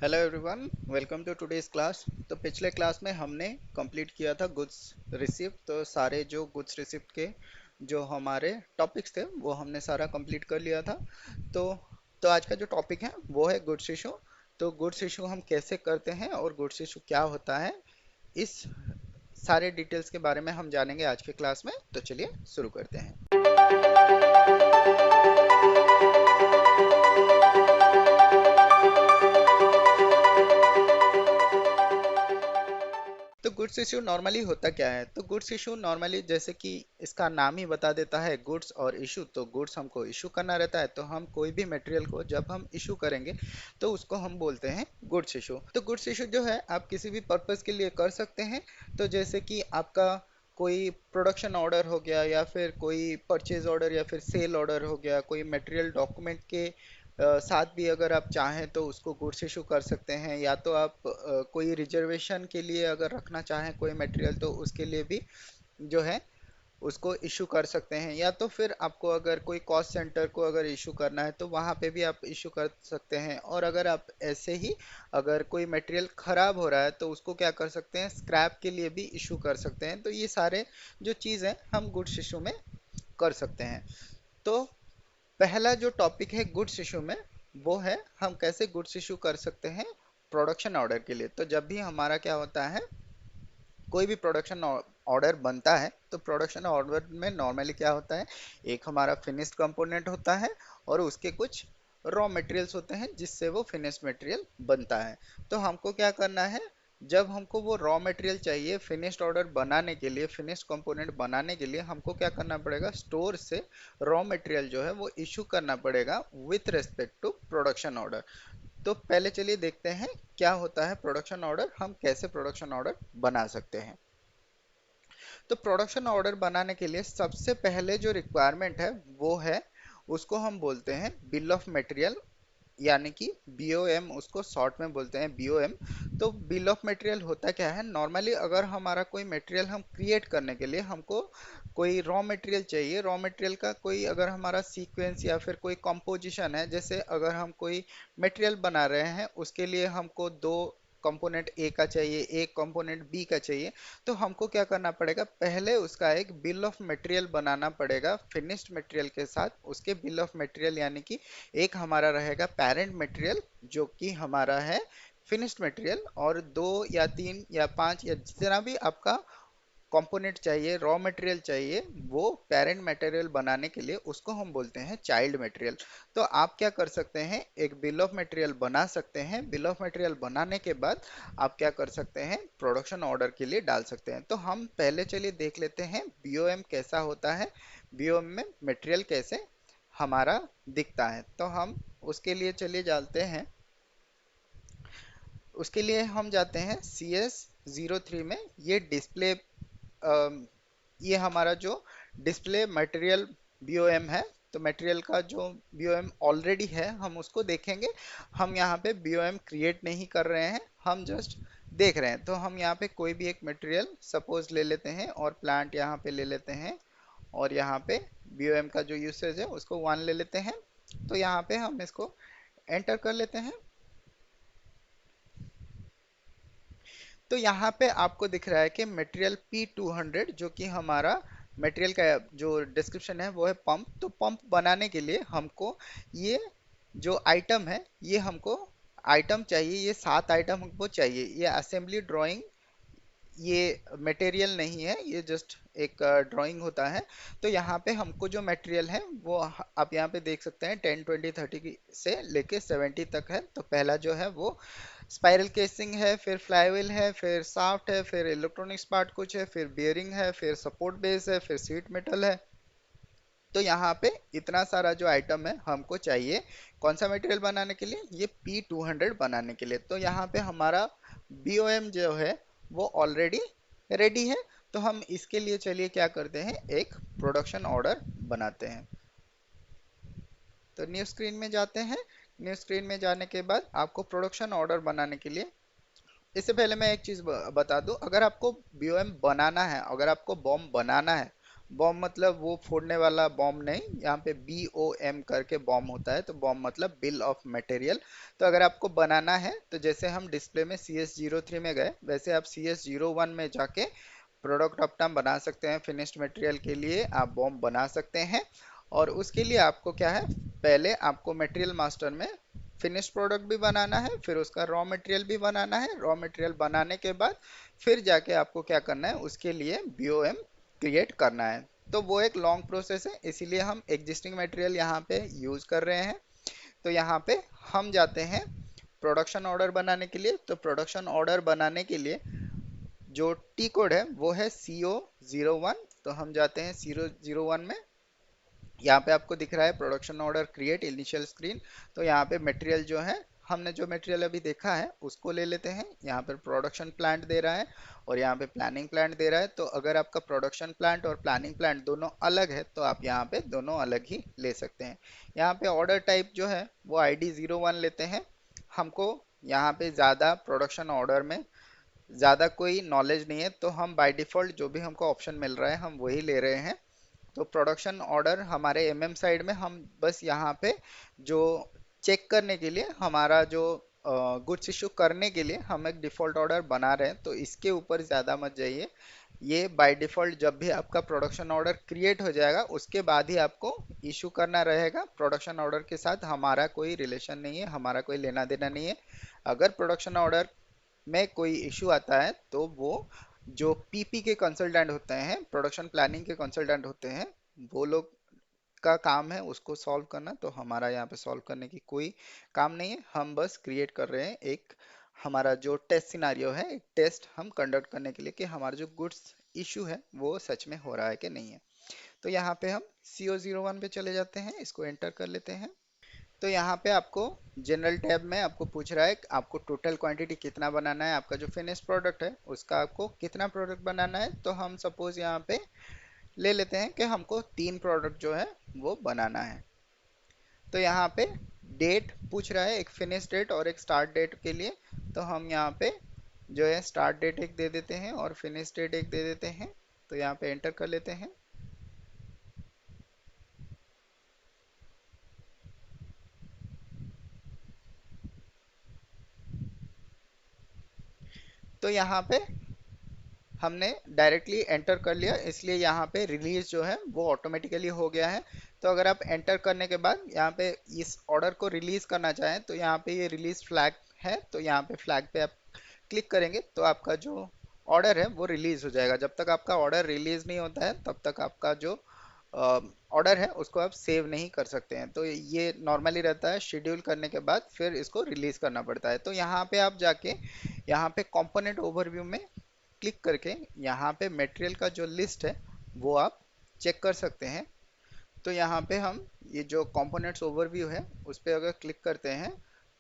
Hello everyone, welcome to today's class. तो पिछले class में हमने कंप्लीट किया था गुड्स रिसिप्ट। तो सारे जो गुड्स रिसिप्ट के जो हमारे टॉपिक्स थे वो हमने सारा कंप्लीट कर लिया था। तो तो आज का जो टॉपिक है वो है गुड्स इशू। तो गुड्स इशू हम कैसे करते हैं और गुड्स इशू क्या होता है, इस सारे डिटेल्स के बारे में हम जानेंगे आज के क्लास में। तो चलिए शुरू करते हैं। तो गुड्स इशू नॉर्मली होता क्या है? तो गुड्स इशू नॉर्मली, जैसे कि इसका नाम ही बता देता है, गुड्स और इशू। तो गुड्स हमको इशू करना रहता है, तो हम कोई भी मटेरियल को जब हम इशू करेंगे तो उसको हम बोलते हैं गुड्स इशू। तो गुड्स इशू जो है आप किसी भी पर्पस के लिए कर सकते हैं। तो जैसे कि आपका कोई प्रोडक्शन ऑर्डर हो गया, या फिर कोई परचेज ऑर्डर, या फिर सेल ऑर्डर हो गया, कोई मटेरियल डॉक्यूमेंट के साथ भी अगर आप चाहें तो उसको गुड्स इशू कर सकते हैं। या तो आप कोई रिजर्वेशन के लिए अगर रखना चाहें कोई मटेरियल, तो उसके लिए भी जो है उसको इशू कर सकते हैं। या तो फिर आपको अगर कोई कॉस्ट सेंटर को अगर इशू करना है तो वहाँ पे भी आप इशू कर सकते हैं। और अगर आप ऐसे ही अगर कोई मटेरियल खराब हो रहा है तो उसको क्या कर सकते हैं, स्क्रैप के लिए भी इशू कर सकते हैं। तो ये सारे जो चीज़ है हम गुड्स इशू में कर सकते हैं। तो पहला जो टॉपिक है गुड्स इशू में, वो है हम कैसे गुड्स इशू कर सकते हैं प्रोडक्शन ऑर्डर के लिए। तो जब भी हमारा क्या होता है, कोई भी प्रोडक्शन ऑर्डर बनता है, तो प्रोडक्शन ऑर्डर में नॉर्मली क्या होता है, एक हमारा फिनिश्ड कंपोनेंट होता है और उसके कुछ रॉ मटेरियल्स होते हैं जिससे वो फिनिश्ड मटेरियल बनता है। तो हमको क्या करना है, जब हमको वो रॉ मटेरियल चाहिए फिनिश्ड ऑर्डर बनाने के लिए, फिनिश्ड कंपोनेंट बनाने के लिए, हमको क्या करना पड़ेगा, स्टोर से रॉ मटेरियल जो है वो इशू करना पड़ेगा with respect to production order. तो पहले चलिए देखते हैं क्या होता है प्रोडक्शन ऑर्डर, हम कैसे प्रोडक्शन ऑर्डर बना सकते हैं। तो प्रोडक्शन ऑर्डर बनाने के लिए सबसे पहले जो रिक्वायरमेंट है वो है, उसको हम बोलते हैं बिल ऑफ मटेरियल, यानी कि बीओएम, उसको शॉर्ट में बोलते हैं बीओएम। तो बिल ऑफ मटेरियल होता क्या है, नॉर्मली अगर हमारा कोई मटेरियल हम क्रिएट करने के लिए हमको कोई रॉ मटेरियल चाहिए, रॉ मटेरियल का कोई अगर हमारा सीक्वेंस या फिर कोई कंपोजिशन है, जैसे अगर हम कोई मटेरियल बना रहे हैं उसके लिए हमको दो कंपोनेंट ए का चाहिए, एक कंपोनेंट बी का चाहिए। तो हमको क्या करना पड़ेगा, पहले उसका एक बिल ऑफ मटेरियल बनाना पड़ेगा फिनिश्ड मटेरियल के साथ। उसके बिल ऑफ मटेरियल यानी कि एक हमारा रहेगा पेरेंट मटेरियल जो कि हमारा है फिनिश्ड मटेरियल, और दो या तीन या पांच या जितना भी आपका कंपोनेंट चाहिए, रॉ मटेरियल चाहिए, वो पेरेंट मटेरियल बनाने के लिए उसको हम बोलते हैं चाइल्ड मटेरियल। तो आप क्या कर सकते हैं, एक बिल ऑफ मटेरियल बना सकते हैं। बिल ऑफ मटेरियल बनाने के बाद आप क्या कर सकते हैं, प्रोडक्शन ऑर्डर के लिए डाल सकते हैं। तो हम पहले चलिए देख लेते हैं बीओएम कैसा होता है, बीओएम में मटेरियल कैसे हमारा दिखता है। तो हम उसके लिए चलिए जाते हैं, उसके लिए हम जाते हैं CS03 में। ये डिस्प्ले, ये हमारा जो डिस्प्ले मटेरियल बीओएम है। तो मटेरियल का जो बीओएम ऑलरेडी है हम उसको देखेंगे। हम यहाँ पे बीओएम क्रिएट नहीं कर रहे हैं, हम जस्ट देख रहे हैं। तो हम यहाँ पे कोई भी एक मटेरियल सपोज ले लेते हैं और प्लांट यहाँ पे ले लेते हैं, और यहाँ पे बीओएम का जो यूसेज है उसको 1 ले लेते हैं। तो यहाँ पे हम इसको एंटर कर लेते हैं। तो यहाँ पे आपको दिख रहा है कि मटेरियल P200 जो कि हमारा मटेरियल का जो डिस्क्रिप्शन है वो है पंप। तो पंप बनाने के लिए हमको ये जो आइटम है, ये हमको आइटम चाहिए, ये 7 आइटम हमको चाहिए। ये असेंबली ड्राइंग, ये मटेरियल नहीं है, ये जस्ट एक ड्राइंग होता है। तो यहाँ पे हमको जो मटेरियल है वो आप यहाँ पे देख सकते हैं 10 20 30 से लेके 70 तक है। तो पहला जो है वो स्पाइरल केसिंग है, फिर फ्लाईव्हील है, फिर शाफ्ट है, फिर इलेक्ट्रॉनिक्स पार्ट कुछ है, फिर बियरिंग है, फिर सपोर्ट बेस है, फिर सीट मेटल है। तो यहाँ पे इतना सारा जो आइटम है हमको चाहिए कौन सा मटेरियल बनाने के लिए, ये P200 बनाने के लिए। तो यहाँ पे हमारा बीओएम जो है वो ऑलरेडी रेडी है। तो हम इसके लिए चलिए क्या करते हैं, एक प्रोडक्शन ऑर्डर बनाते हैं। तो न्यू स्क्रीन में जाते हैं। न्यू स्क्रीन में जाने के बाद आपको प्रोडक्शन ऑर्डर बनाने के लिए, इससे पहले मैं एक चीज बता दूं, अगर आपको बीओएम बनाना है, अगर आपको बॉम्ब बनाना है, बॉम्ब मतलब वो फोड़ने वाला बॉम्ब नहीं, यहाँ पे BOM करके बॉम्ब होता है, तो बॉम्ब मतलब बिल ऑफ मटेरियल। तो अगर आपको बनाना है तो जैसे हम डिस्प्ले में CS03 में गए, वैसे आप CS01 में जाके प्रोडक्ट अपना बना सकते हैं। फिनिश्ड मटेरियल के लिए आप बॉम्ब बना सकते हैं। और उसके लिए आपको क्या है, पहले आपको मटेरियल मास्टर में फिनिश्ड प्रोडक्ट भी बनाना है, फिर उसका रॉ मटेरियल भी बनाना है। रॉ मटेरियल बनाने के बाद फिर जाके आपको क्या करना है, उसके लिए BOM क्रिएट करना है। तो वो एक लॉन्ग प्रोसेस है, इसीलिए हम एग्जिस्टिंग मटेरियल यहाँ पे यूज कर रहे हैं। तो यहाँ पे हम जाते हैं प्रोडक्शन ऑर्डर बनाने के लिए। तो प्रोडक्शन ऑर्डर बनाने के लिए जो टी कोड है वो है CO01। तो हम जाते हैं CO01 में। यहाँ पे आपको दिख रहा है production order create initial screen. तो यहाँ पे मटेरियल जो है, हमने जो मटेरियल अभी देखा है उसको ले लेते हैं। यहाँ पर प्रोडक्शन प्लांट दे रहा है और यहाँ पे प्लानिंग प्लांट दे रहा है। तो अगर आपका प्रोडक्शन प्लांट और प्लानिंग प्लांट दोनों अलग है तो आप यहाँ पे दोनों अलग ही ले सकते हैं। यहाँ पे ऑर्डर टाइप जो है वो ID01 लेते हैं। हमको यहाँ पे ज़्यादा प्रोडक्शन ऑर्डर में ज़्यादा कोई नॉलेज नहीं है, तो हम बाय डिफ़ॉल्ट जो भी हमको ऑप्शन मिल रहा है हम वही ले रहे हैं। तो प्रोडक्शन ऑर्डर हमारे साइड में हम बस यहाँ पे जो चेक करने के लिए, हमारा जो गुड्स इशू करने के लिए हम एक डिफ़ॉल्ट ऑर्डर बना रहे हैं, तो इसके ऊपर ज़्यादा मत जाइए। ये बाय डिफ़ॉल्ट जब भी आपका प्रोडक्शन ऑर्डर क्रिएट हो जाएगा उसके बाद ही आपको इशू करना रहेगा। प्रोडक्शन ऑर्डर के साथ हमारा कोई रिलेशन नहीं है, हमारा कोई लेना देना नहीं है। अगर प्रोडक्शन ऑर्डर में कोई इशू आता है तो वो जो PP के कंसल्टेंट होते हैं, प्रोडक्शन प्लानिंग के कंसल्टेंट होते हैं, वो लोग का काम है उसको सॉल्व करना। तो हमारा यहाँ पे सॉल्व करने की कोई काम नहीं है, हम बस क्रिएट कर रहे हैं एक हमारा जो टेस्ट सिनारियो है, एक टेस्ट हम कंडक्ट करने के लिए कि हमारा जो गुड्स इशू है वो सच में हो रहा है कि नहीं है। तो यहाँ पे हम CO01 पे चले जाते हैं, इसको एंटर कर लेते हैं। तो यहाँ पे आपको जनरल टैब में आपको पूछ रहा है कि आपको टोटल क्वांटिटी कितना बनाना है, आपका जो फिनिश प्रोडक्ट है उसका आपको कितना प्रोडक्ट बनाना है। तो हम सपोज यहाँ पे ले लेते हैं कि हमको 3 प्रोडक्ट जो है वो बनाना है। तो यहाँ पे डेट पूछ रहा है, एक फिनिश डेट और एक स्टार्ट डेट के लिए। तो हम यहाँ पे जो है स्टार्ट डेट एक दे देते हैं और फिनिश डेट एक दे देते हैं। तो यहाँ पे एंटर कर लेते हैं। तो यहाँ पे हमने डायरेक्टली एंटर कर लिया, इसलिए यहाँ पे रिलीज जो है वो ऑटोमेटिकली हो गया है। तो अगर आप एंटर करने के बाद यहाँ पे इस ऑर्डर को रिलीज करना चाहें तो यहाँ पे ये रिलीज फ्लैग है, तो यहाँ पे फ्लैग पे आप क्लिक करेंगे तो आपका जो ऑर्डर है वो रिलीज हो जाएगा। जब तक आपका ऑर्डर रिलीज नहीं होता है तब तक आपका जो ऑर्डर है उसको आप सेव नहीं कर सकते हैं। तो ये नॉर्मली रहता है, शेड्यूल करने के बाद फिर इसको रिलीज करना पड़ता है। तो यहाँ पे आप जाके यहाँ पे कंपोनेंट ओवरव्यू में क्लिक करके यहाँ पे मटेरियल का जो लिस्ट है वो आप चेक कर सकते हैं। तो यहाँ पे हम ये जो कंपोनेंट्स ओवरव्यू है उस पर अगर क्लिक करते हैं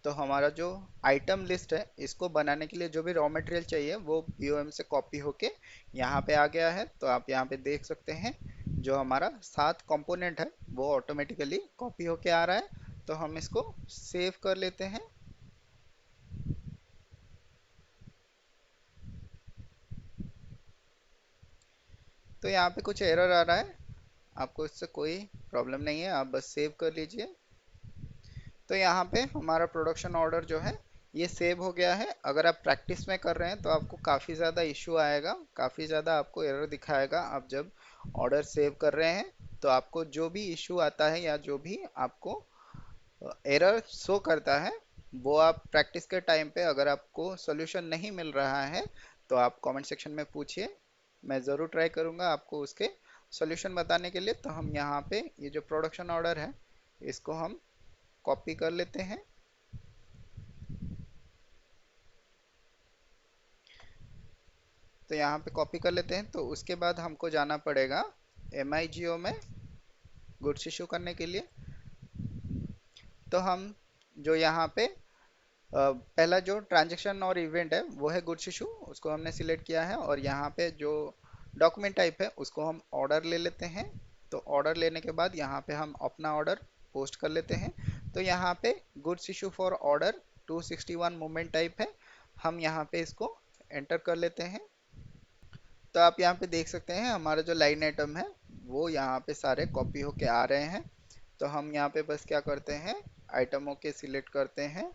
तो हमारा जो आइटम लिस्ट है इसको बनाने के लिए जो भी रॉ मटेरियल चाहिए वो BOM से कॉपी होके यहाँ पे आ गया है। तो आप यहाँ पे देख सकते हैं जो हमारा 7 कंपोनेंट है वो ऑटोमेटिकली कॉपी होके आ रहा है। तो हम इसको सेव कर लेते हैं। तो यहाँ पे कुछ एरर आ रहा है, आपको इससे कोई प्रॉब्लम नहीं है, आप बस सेव कर लीजिए। तो यहाँ पे हमारा प्रोडक्शन ऑर्डर जो है ये सेव हो गया है। अगर आप प्रैक्टिस में कर रहे हैं तो आपको काफ़ी ज़्यादा इशू आएगा, काफ़ी ज़्यादा आपको एरर दिखाएगा। आप जब ऑर्डर सेव कर रहे हैं तो आपको जो भी इशू आता है या जो भी आपको एरर शो करता है वो आप प्रैक्टिस के टाइम पे अगर आपको सोल्यूशन नहीं मिल रहा है तो आप कमेंट सेक्शन में पूछिए, मैं ज़रूर ट्राई करूँगा आपको उसके सोल्यूशन बताने के लिए। तो हम यहाँ पे ये जो प्रोडक्शन ऑर्डर है इसको हम कॉपी कर लेते हैं। तो यहाँ पे कॉपी कर लेते हैं। तो उसके बाद हमको जाना पड़ेगा MIGO में गुड्स इशू करने के लिए। तो हम जो यहाँ पे पहला जो ट्रांजैक्शन और इवेंट है वो है गुड्स इशू, उसको हमने सिलेक्ट किया है। और यहाँ पे जो डॉक्यूमेंट टाइप है उसको हम ऑर्डर ले लेते हैं। तो ऑर्डर लेने के बाद यहाँ पे हम अपना ऑर्डर पोस्ट कर लेते हैं। तो यहाँ पे goods issue for order 261 movement type है, हम यहाँ पे इसको एंटर कर लेते हैं। तो आप यहाँ पे देख सकते हैं हमारा जो लाइन आइटम है वो यहाँ पे सारे कॉपी होके आ रहे हैं। तो हम यहाँ पे बस क्या करते हैं, आइटमों के सिलेक्ट करते हैं,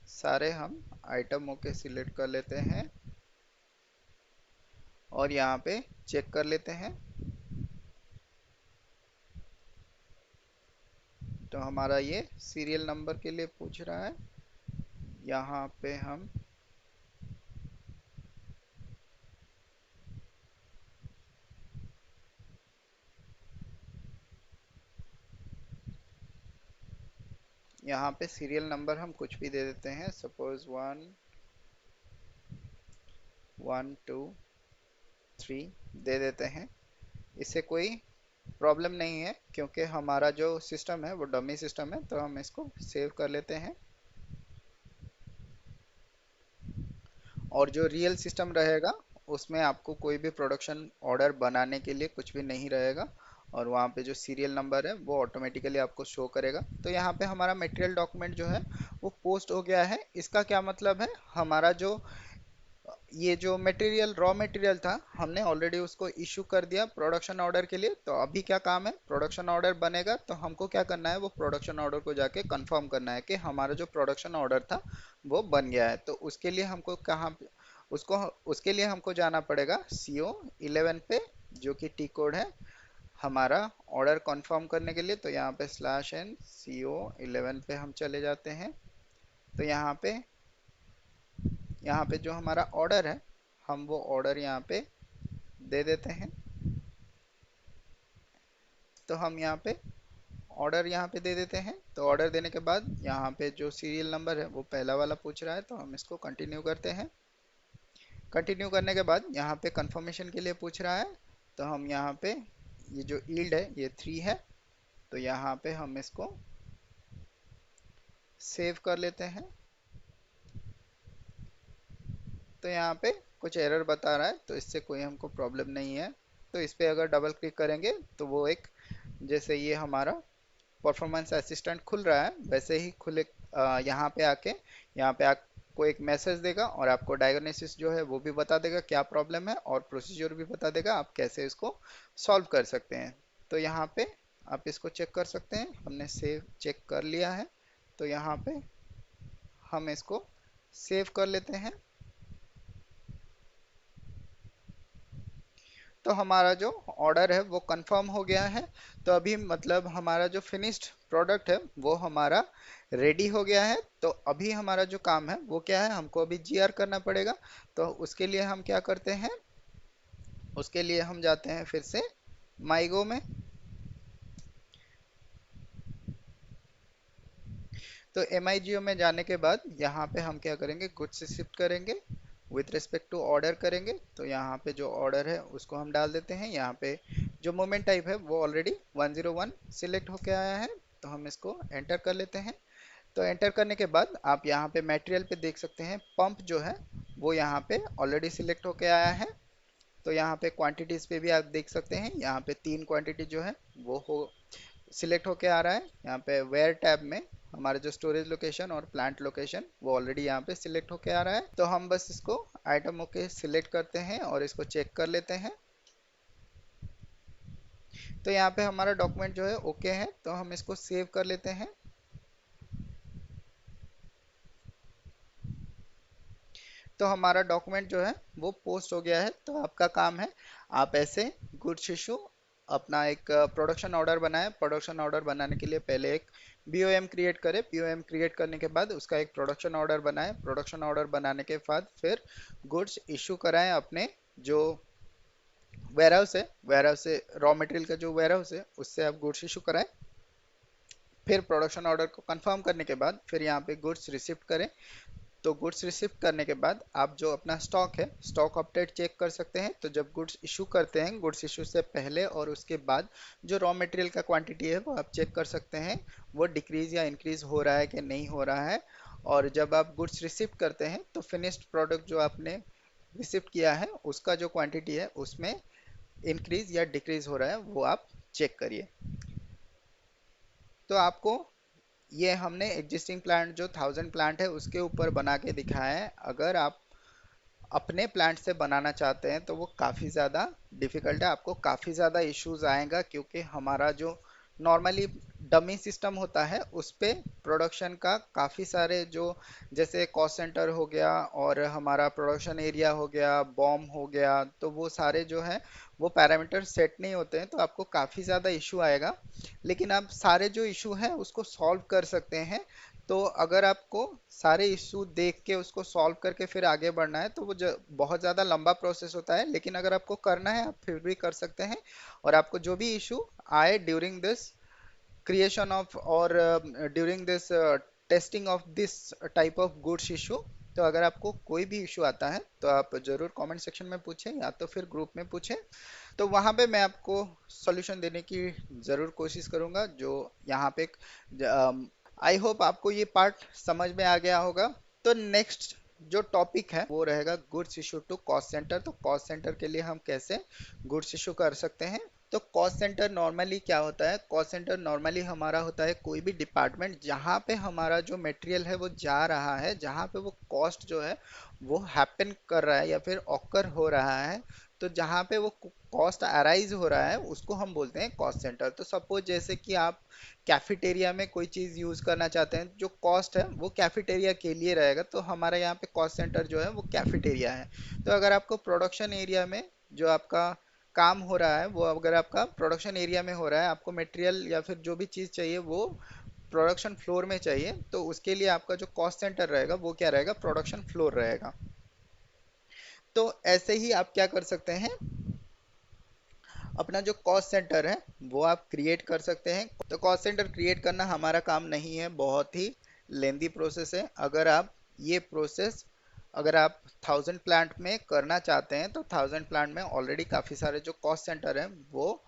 सारे हम आइटमों के सिलेक्ट कर लेते हैं और यहाँ पे चेक कर लेते हैं। तो हमारा ये सीरियल नंबर के लिए पूछ रहा है, यहाँ पे हम यहाँ पे सीरियल नंबर हम कुछ भी दे देते हैं, सपोज 1 1 2 3 दे देते हैं। इससे कोई प्रॉब्लम नहीं है क्योंकि हमारा जो सिस्टम है वो डमी सिस्टम है, तो हम इसको सेव कर लेते हैं। और जो रियल सिस्टम रहेगा उसमें आपको कोई भी प्रोडक्शन ऑर्डर बनाने के लिए कुछ भी नहीं रहेगा, और वहाँ पे जो सीरियल नंबर है वो ऑटोमेटिकली आपको शो करेगा। तो यहाँ पे हमारा मटेरियल डॉक्यूमेंट जो है वो पोस्ट हो गया है। इसका क्या मतलब है, हमारा जो ये जो मटेरियल रॉ मटेरियल था हमने ऑलरेडी उसको इशू कर दिया प्रोडक्शन ऑर्डर के लिए। तो अभी क्या काम है, प्रोडक्शन ऑर्डर बनेगा तो हमको क्या करना है, वो प्रोडक्शन ऑर्डर को जाके कंफर्म करना है कि हमारा जो प्रोडक्शन ऑर्डर था वो बन गया है। तो उसके लिए हमको कहाँ उसको उसके लिए हमको जाना पड़ेगा CO11 पे, जो कि टी कोड है हमारा ऑर्डर कंफर्म करने के लिए। तो यहाँ पे /n CO11 पे हम चले जाते हैं। तो यहाँ पे जो हमारा ऑर्डर है हम वो ऑर्डर यहाँ पे दे देते हैं। तो हम यहाँ पे ऑर्डर यहाँ पे दे देते हैं। तो ऑर्डर देने के बाद यहाँ पे जो सीरियल नंबर है वो पहला वाला पूछ रहा है, तो हम इसको कंटिन्यू करते हैं। कंटिन्यू करने के बाद यहाँ पे कंफर्मेशन के लिए पूछ रहा है, तो हम यहाँ पे ये जो ईल्ड है ये 3 है, तो यहाँ पे हम इसको सेव कर लेते हैं। तो यहाँ पे कुछ एरर बता रहा है, तो इससे कोई हमको प्रॉब्लम नहीं है। तो इस पे अगर डबल क्लिक करेंगे तो वो एक, जैसे ये हमारा परफॉर्मेंस असिस्टेंट खुल रहा है वैसे ही खुले, यहाँ पे आके यहाँ पे आपको एक मैसेज देगा और आपको डायग्नोसिस जो है वो भी बता देगा क्या प्रॉब्लम है, और प्रोसीजर भी बता देगा आप कैसे इसको सॉल्व कर सकते हैं। तो यहाँ पे आप इसको चेक कर सकते हैं, हमने सेव चेक कर लिया है। तो यहाँ पे हम इसको सेव कर लेते हैं। तो हमारा जो ऑर्डर है वो कंफर्म हो गया है। तो अभी मतलब हमारा जो फिनिश्ड प्रोडक्ट है वो हमारा रेडी हो गया है। तो अभी हमारा जो काम है वो क्या है, हमको अभी GR करना पड़ेगा। तो उसके लिए हम क्या करते हैं, उसके लिए हम जाते हैं फिर से माईगो में। तो MIGO में जाने के बाद यहाँ पे हम क्या करेंगे, गुड्स शिफ्ट करेंगे, विथ रिस्पेक्ट टू ऑर्डर करेंगे। तो यहाँ पे जो ऑर्डर है उसको हम डाल देते हैं। यहाँ पे जो मोमेंट टाइप है वो ऑलरेडी 101 सिलेक्ट होके आया है, तो हम इसको एंटर कर लेते हैं। तो एंटर करने के बाद आप यहाँ पे मटेरियल पे देख सकते हैं पंप जो है वो यहाँ पे ऑलरेडी सिलेक्ट होके आया है। तो यहाँ पे क्वांटिटीज पे भी आप देख सकते हैं, यहाँ पे 3 क्वांटिटी जो है वो हो सिलेक्ट होके आ रहा है। यहाँ पे वेयर टैब में हमारा जो स्टोरेज लोकेशन और प्लांट लोकेशन वो ऑलरेडी यहाँ पे सिलेक्ट होके आ रहा है। तो हम बस इसको आइटम ओके सिलेक्ट करते हैं और इसको चेक कर लेते हैं। तो यहाँ पे हमारा डॉक्यूमेंट जो है ओके है, तो हम इसको सेव कर लेते हैं। तो हमारा डॉक्यूमेंट जो है वो पोस्ट हो गया है। तो आपका काम है, आप ऐसे गुड्स इशू अपना एक प्रोडक्शन ऑर्डर बनाएं। प्रोडक्शन ऑर्डर बनाने के लिए पहले एक BOM क्रिएट करें। BOM क्रिएट करने के बाद उसका एक प्रोडक्शन ऑर्डर बनाएं। प्रोडक्शन ऑर्डर बनाने के बाद फिर गुड्स इशू कराएं अपने जो वेयर हाउस से रॉ मटेरियल का जो वेयर हाउस है उससे आप गुड्स इशू कराएं। फिर प्रोडक्शन ऑर्डर को कंफर्म करने के बाद फिर यहाँ पे गुड्स रिसीव करें। तो गुड्स रिसीव करने के बाद आप जो अपना स्टॉक है स्टॉक अपडेट चेक कर सकते हैं। तो जब गुड्स इशू करते हैं, गुड्स इशू से पहले और उसके बाद जो रॉ मटेरियल का क्वांटिटी है वो आप चेक कर सकते हैं, वो डिक्रीज या इंक्रीज हो रहा है कि नहीं हो रहा है। और जब आप गुड्स रिसीव करते हैं तो फिनिश्ड प्रोडक्ट जो आपने रिसीव किया है उसका जो क्वांटिटी है उसमें इंक्रीज या डिक्रीज हो रहा है वो आप चेक करिए। तो आपको ये हमने एग्जिस्टिंग प्लांट जो 1000 प्लांट है उसके ऊपर बना के दिखाया है। अगर आप अपने प्लांट से बनाना चाहते हैं तो वो काफ़ी ज़्यादा डिफिकल्ट है, आपको काफ़ी ज़्यादा इश्यूज आएगा, क्योंकि हमारा जो नॉर्मली डमी सिस्टम होता है उस पे प्रोडक्शन का काफ़ी सारे जो, जैसे कॉस्ट सेंटर हो गया और हमारा प्रोडक्शन एरिया हो गया, बॉम हो गया, तो वो सारे जो है वो पैरामीटर सेट नहीं होते हैं, तो आपको काफ़ी ज़्यादा इशू आएगा। लेकिन आप सारे जो इशू है उसको सॉल्व कर सकते हैं। तो अगर आपको सारे इशू देख के उसको सॉल्व करके फिर आगे बढ़ना है तो वो बहुत ज़्यादा लंबा प्रोसेस होता है, लेकिन अगर आपको करना है आप फिर भी कर सकते हैं। और आपको जो भी इशू आए during this creation of or during this testing of this type of goods issue, तो अगर आपको कोई भी इशू आता है तो आप जरूर कमेंट सेक्शन में पूछें या तो फिर ग्रुप में पूछें, तो वहां पे मैं आपको सॉल्यूशन देने की जरूर कोशिश करूंगा। जो यहाँ पे आई होप आपको ये पार्ट समझ में आ गया होगा। तो नेक्स्ट जो टॉपिक है वो रहेगा goods issue to cost centre. तो कॉस्ट सेंटर के लिए हम कैसे गुड्स इशू कर सकते हैं। तो कॉस्ट सेंटर नॉर्मली क्या होता है, कॉस्ट सेंटर नॉर्मली हमारा होता है कोई भी डिपार्टमेंट जहाँ पे हमारा जो मटेरियल है वो जा रहा है, जहाँ पे वो कॉस्ट जो है वो हैपन कर रहा है या फिर ऑकर हो रहा है, तो जहाँ पे वो कॉस्ट अराइज हो रहा है उसको हम बोलते हैं कॉस्ट सेंटर। तो सपोज जैसे कि आप कैफेटेरिया में कोई चीज़ यूज़ करना चाहते हैं, जो कॉस्ट है वो कैफेटेरिया के लिए रहेगा, तो हमारे यहाँ पे कॉस्ट सेंटर जो है वो कैफेटेरिया है। तो अगर आपको प्रोडक्शन एरिया में जो आपका काम हो रहा है वो अगर आपका प्रोडक्शन एरिया में हो रहा है, आपको मटेरियल या फिर जो भी चीज़ चाहिए वो प्रोडक्शन फ्लोर में चाहिए, तो उसके लिए आपका जो कॉस्ट सेंटर रहेगा वो क्या रहेगा, प्रोडक्शन फ्लोर रहेगा। तो ऐसे ही आप क्या कर सकते हैं, अपना जो कॉस्ट सेंटर है वो आप क्रिएट कर सकते हैं। तो कॉस्ट सेंटर क्रिएट करना हमारा काम नहीं है, बहुत ही लेंदी प्रोसेस है। अगर आप 1000 प्लांट में करना चाहते हैं तो 1000 प्लांट में ऑलरेडी काफ़ी सारे जो कॉस्ट सेंटर हैं वो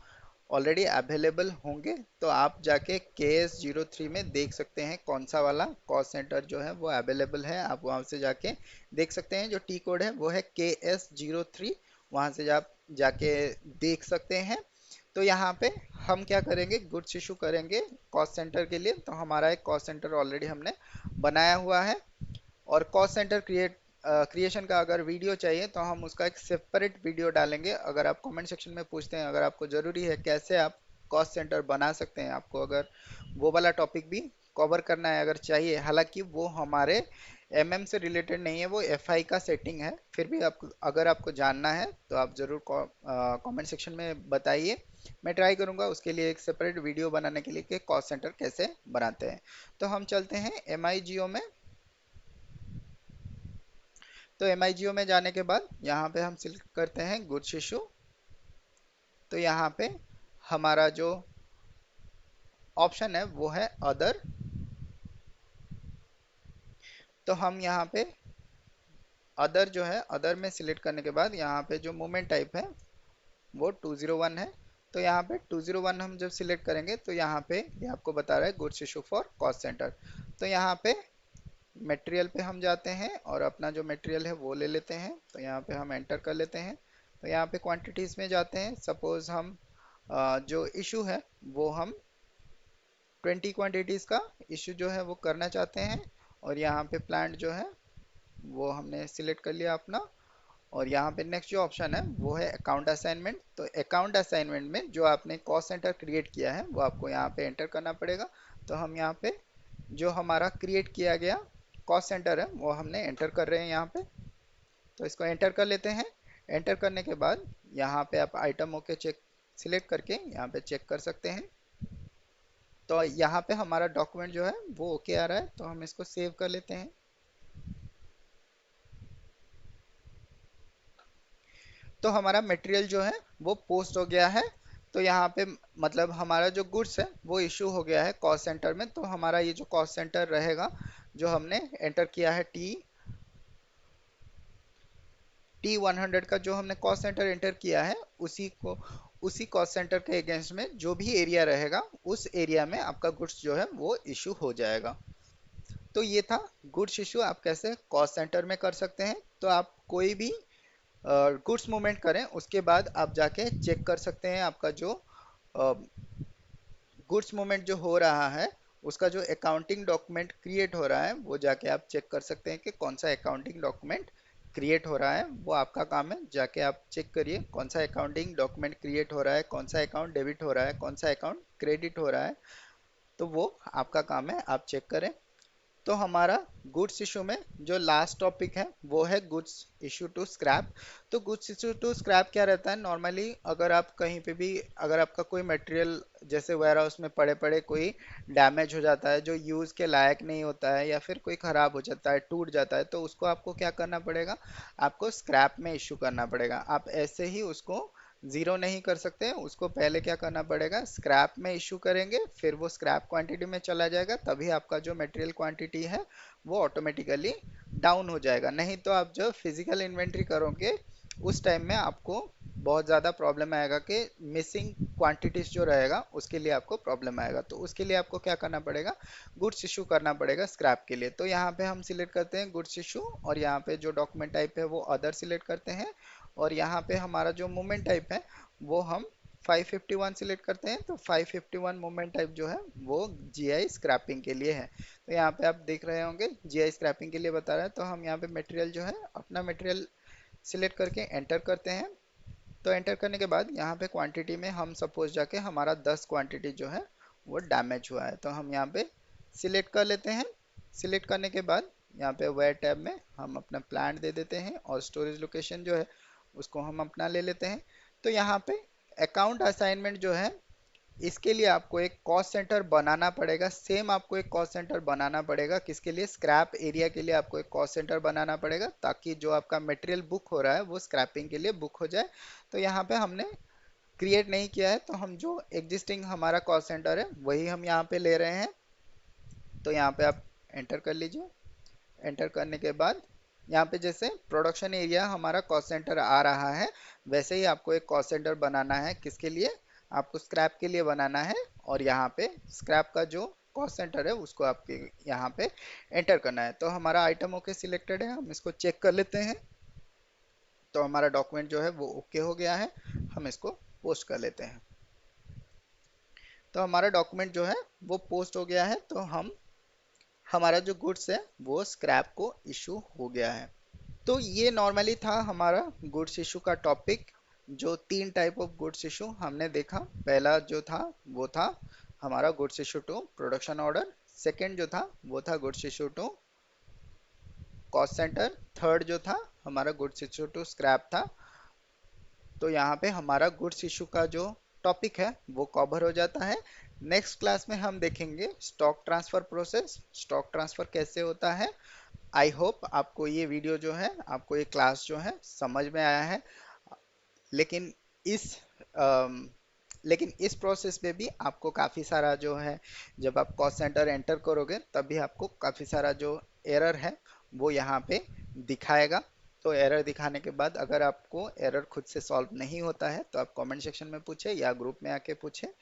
ऑलरेडी अवेलेबल होंगे। तो आप जाके KS03 में देख सकते हैं कौन सा वाला कॉस्ट सेंटर जो है वो अवेलेबल है, आप वहां से जाके देख सकते हैं। जो टी कोड है वो है KS03, वहां से आप जाके देख सकते हैं। तो यहाँ पे हम क्या करेंगे, गुड्स इशू करेंगे कॉस्ट सेंटर के लिए। तो हमारा एक कॉस्ट सेंटर ऑलरेडी हमने बनाया हुआ है, और कॉस्ट सेंटर क्रिएशन का अगर वीडियो चाहिए तो हम उसका एक सेपरेट वीडियो डालेंगे। अगर आप कमेंट सेक्शन में पूछते हैं, अगर आपको ज़रूरी है कैसे आप कॉस्ट सेंटर बना सकते हैं, आपको अगर वो वाला टॉपिक भी कवर करना है अगर चाहिए, हालांकि वो हमारे से रिलेटेड नहीं है, वो FI का सेटिंग है, फिर भी आपको अगर आपको जानना है तो आप ज़रूर कमेंट सेक्शन में बताइए। मैं ट्राई करूंगा उसके लिए एक सेपरेट वीडियो बनाने के लिए कि कॉस्ट सेंटर कैसे बनाते हैं। तो हम चलते हैं MIGO में। तो MIGO में जाने के बाद यहाँ पे हम सिलेक्ट करते हैं गुड्स इशू। तो यहाँ पे हमारा जो ऑप्शन है वो है अदर। तो हम यहाँ पे अदर जो है, अदर में सिलेक्ट करने के बाद यहाँ पे जो मूवमेंट टाइप है वो 201 है। तो यहाँ पे 201 हम जब सिलेक्ट करेंगे तो यहाँ पे ये आपको बता रहा है goods issue for cost centre. तो यहाँ पे मटेरियल पे हम जाते हैं और अपना जो मटेरियल है वो ले लेते हैं। तो यहाँ पे हम एंटर कर लेते हैं। तो यहाँ पे क्वांटिटीज में जाते हैं, सपोज हम जो इशू है वो हम 20 क्वांटिटीज का इशू जो है वो करना चाहते हैं। और यहाँ पे प्लांट जो है वो हमने सिलेक्ट कर लिया अपना। और यहाँ पे नेक्स्ट जो ऑप्शन है वो है अकाउंट असाइनमेंट। तो अकाउंट असाइनमेंट में जो आपने कॉस्ट सेंटर क्रिएट किया है वो आपको यहाँ पे एंटर करना पड़ेगा। तो हम यहाँ पे जो हमारा क्रिएट किया गया कॉस्ट सेंटर है वो हमने एंटर कर रहे हैं यहाँ पे। तो इसको एंटर कर लेते हैं। एंटर करने के बाद यहाँ पे आप आइटम ओके चेक सिलेक्ट करके यहाँ पे चेक कर सकते हैं। तो यहाँ पे हमारा डॉक्यूमेंट जो है वो ओके आ रहा है, तो हम इसको सेव कर लेते हैं। तो हमारा मटेरियल जो है वो पोस्ट हो गया है। तो यहाँ पे मतलब हमारा जो गुड्स है वो इशू हो गया है कॉस्ट सेंटर में। तो हमारा ये जो कॉस्ट सेंटर रहेगा जो हमने एंटर किया है T100 का जो हमने कॉस्ट सेंटर एंटर किया है उसी कॉस्ट सेंटर के अगेंस्ट में जो भी एरिया रहेगा उस एरिया में आपका गुड्स जो है वो इशू हो जाएगा। तो ये था गुड्स इशू आप कैसे कॉस्ट सेंटर में कर सकते हैं। तो आप कोई भी गुड्स मूवमेंट करें उसके बाद आप जाके चेक कर सकते हैं आपका जो गुड्स मूवमेंट जो हो रहा है उसका जो अकाउंटिंग डॉक्यूमेंट क्रिएट हो रहा है वो जाके आप चेक कर सकते हैं कि कौन सा अकाउंटिंग डॉक्यूमेंट क्रिएट हो रहा है वो आपका काम है। जाके आप चेक करिए कौन सा अकाउंटिंग डॉक्यूमेंट क्रिएट हो रहा है, कौन सा अकाउंट डेबिट हो रहा है, कौन सा अकाउंट क्रेडिट हो रहा है। तो वो आपका काम है, आप चेक करें। तो हमारा गुड्स इशू में जो लास्ट टॉपिक है वो है गुड्स इशू टू स्क्रैप। तो गुड्स इशू टू स्क्रैप क्या रहता है नॉर्मली, अगर आप कहीं पे भी, अगर आपका कोई मटेरियल जैसे वेयर हाउस में पड़े पड़े कोई डैमेज हो जाता है जो यूज़ के लायक नहीं होता है, या फिर कोई ख़राब हो जाता है, टूट जाता है, तो उसको आपको क्या करना पड़ेगा, आपको स्क्रैप में इशू करना पड़ेगा। आप ऐसे ही उसको जीरो नहीं कर सकते, उसको पहले क्या करना पड़ेगा, स्क्रैप में इशू करेंगे, फिर वो स्क्रैप क्वांटिटी में चला जाएगा, तभी आपका जो मटेरियल क्वांटिटी है वो ऑटोमेटिकली डाउन हो जाएगा। नहीं तो आप जब फिजिकल इन्वेंट्री करोगे उस टाइम में आपको बहुत ज़्यादा प्रॉब्लम आएगा कि मिसिंग क्वांटिटीज जो रहेगा उसके लिए आपको प्रॉब्लम आएगा। तो उसके लिए आपको क्या करना पड़ेगा, गुड्स इशू करना पड़ेगा स्क्रैप के लिए। तो यहाँ पे हम सिलेक्ट करते हैं गुड्स इशू, और यहाँ पे जो डॉक्यूमेंट टाइप है वो अदर सिलेक्ट करते हैं, और यहाँ पे हमारा जो मूवमेंट टाइप है वो हम 551 सिलेक्ट करते हैं। तो 551 मूवमेंट टाइप जो है वो जीआई स्क्रैपिंग के लिए है। तो यहाँ पे आप देख रहे होंगे जीआई स्क्रैपिंग के लिए बता रहा है। तो हम यहाँ पे मटेरियल जो है अपना मटेरियल सिलेक्ट करके एंटर करते हैं। तो एंटर करने के बाद यहाँ पे क्वांटिटी में हम सपोज जाके हमारा 10 क्वांटिटी जो है वो डैमेज हुआ है, तो हम यहाँ पे सिलेक्ट कर लेते हैं। सिलेक्ट करने के बाद यहाँ पे वेयर टैब में हम अपना प्लांट दे देते हैं, और स्टोरेज लोकेशन जो है उसको हम अपना ले लेते हैं। तो यहाँ पे अकाउंट असाइनमेंट जो है इसके लिए आपको एक कॉस्ट सेंटर बनाना पड़ेगा। सेम आपको एक कॉस्ट सेंटर बनाना पड़ेगा, किसके लिए, स्क्रैप एरिया के लिए आपको एक कॉस्ट सेंटर बनाना पड़ेगा, ताकि जो आपका मटेरियल बुक हो रहा है वो स्क्रैपिंग के लिए बुक हो जाए। तो यहाँ पे हमने क्रिएट नहीं किया है, तो हम जो एग्जिस्टिंग हमारा कॉस्ट सेंटर है वही हम यहाँ पे ले रहे हैं। तो यहाँ पे आप एंटर कर लीजिए। एंटर करने के बाद यहाँ पे जैसे प्रोडक्शन एरिया हमारा कॉस्ट सेंटर आ रहा है, वैसे ही आपको एक कॉस्ट सेंटर बनाना है, किसके लिए, आपको स्क्रैप के लिए बनाना है। और यहाँ पे स्क्रैप का जो कॉस्ट सेंटर है उसको आपके यहाँ पे एंटर करना है। तो हमारा आइटम ओके सिलेक्टेड है, हम इसको चेक कर लेते हैं। तो हमारा डॉक्यूमेंट जो है वो ओके हो गया है, हम इसको पोस्ट कर लेते हैं। तो हमारा डॉक्यूमेंट जो है वो पोस्ट हो गया है। तो हम, हमारा जो गुड्स है वो स्क्रैप को इशू हो गया है। तो ये नॉर्मली था हमारा गुड्स इशू का टॉपिक। जो तीन टाइप ऑफ गुड्स इशू हमने देखा, पहला जो था वो था हमारा goods issue to production order, second जो था वो था goods issue to cost centre, third जो था हमारा गुड्स इशू टू स्क्रैप था। तो यहाँ पे हमारा गुड्स इशू का जो टॉपिक है वो कवर हो जाता है। नेक्स्ट क्लास में हम देखेंगे stock transfer process, stock transfer कैसे होता है। आई होप आपको ये वीडियो जो है, आपको ये क्लास जो है समझ में आया है। लेकिन इस अम, लेकिन इस प्रोसेस में भी आपको काफ़ी सारा जो है, जब आप कॉस्ट सेंटर एंटर करोगे तभी आपको काफ़ी सारा जो एरर है वो यहाँ पे दिखाएगा। तो एरर दिखाने के बाद अगर आपको एरर खुद से सॉल्व नहीं होता है तो आप कमेंट सेक्शन में पूछे या ग्रुप में आके पूछे,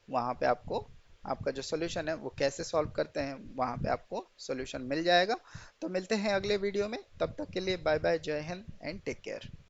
वहाँ पे आपको आपका जो सोल्यूशन है वो कैसे सॉल्व करते हैं वहाँ पे आपको सोल्यूशन मिल जाएगा। तो मिलते हैं अगले वीडियो में, तब तक के लिए बाय बाय, जय हिंद एंड टेक केयर।